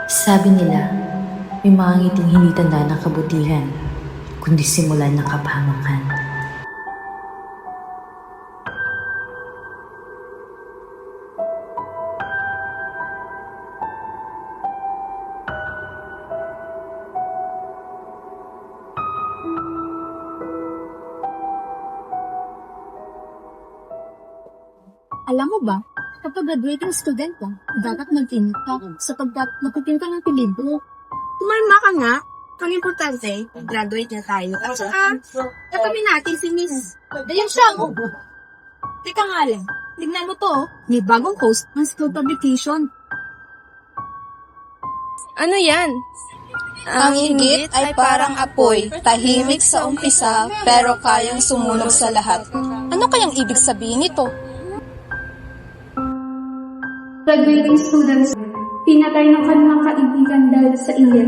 Sabi nila, may mga ngiting hindi tanda ng kabutihan, kundi simulan ng kapahamakan. Alam mo ba, kapag graduating student ka, dapat mag-init ka sapagkat makutin ka ng pilibro. Tumalma ka nga. Ang importante, graduate na tayo. At saka, tapamin natin si Miss. Ayun siya, oh. Teka nga lang, tignan mo to. May bagong post ng school publication. Ano yan? Ang inggit ay parang apoy, tahimik sa umpisa pero kayang sumunog sa lahat. Ano kayang ibig sabihin nito? Graduating students, pinatay ng kanilang kaibigan dahil sa inggit.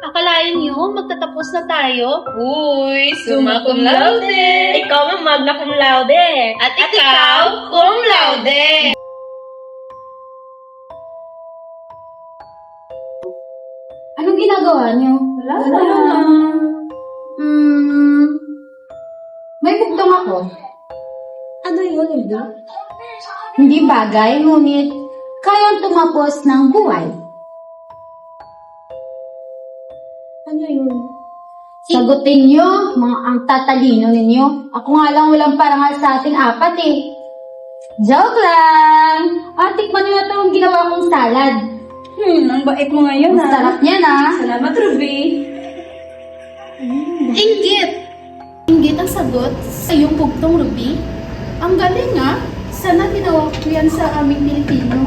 Akalain niyo, magtatapos na tayo? Uy, summa cum laude! Ikaw ang magna cum laude! At ikaw, cum laude! Anong ginagawa niyo? Wala lang. May bugtong ako. Ano yun, Hilda? Hindi bagay, ngunit kayang tumapos ng buhay. Ano yun? Sagutin niyo, mga ang tatalino ninyo. Ako nga lang walang parangal sa ating apat eh. Joke lang! Tikman niyo na itong ginawa kong salad. Ang bait mo ngayon, Ang sarap niyan ah. Salamat, Ruby. Inggit! Inggit ang sagot sa iyong bugtong, Ruby. Ang galing ah. Sana tinawag ko yan sa aming Pilipino.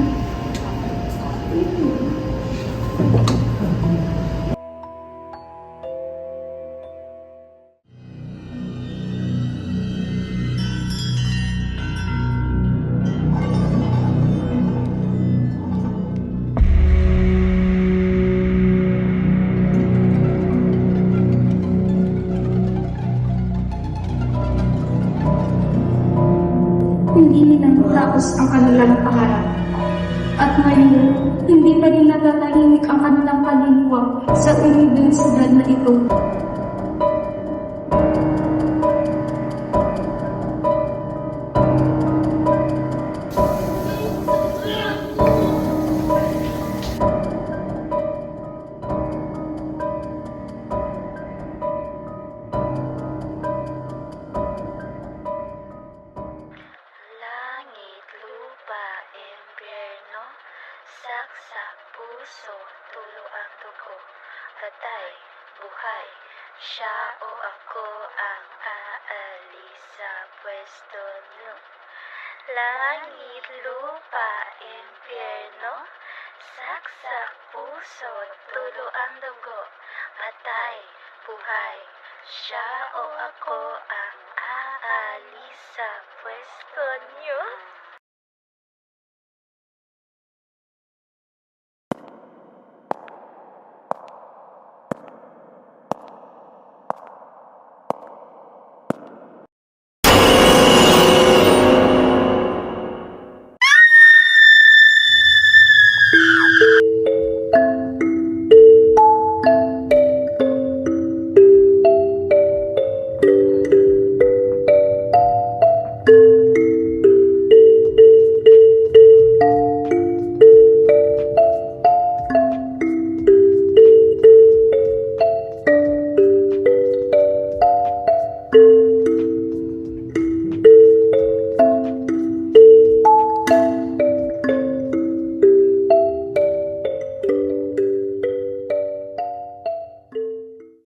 Hindi nila natapos ang kanilang pangarap. At ngayon, hindi pa rin natatahimik ang kanilang kaluluwa sa universidad na ito. Langit, lupa, impyerno, saksak, puso, tulo ang dugo, patay, buhay, siya o ako ang aalis sa pwesto niyo. Langit, lupa, impyerno, saksak, puso, tulo ang dugo, patay, buhay, siya o ako ang aalis sa pwesto niyo.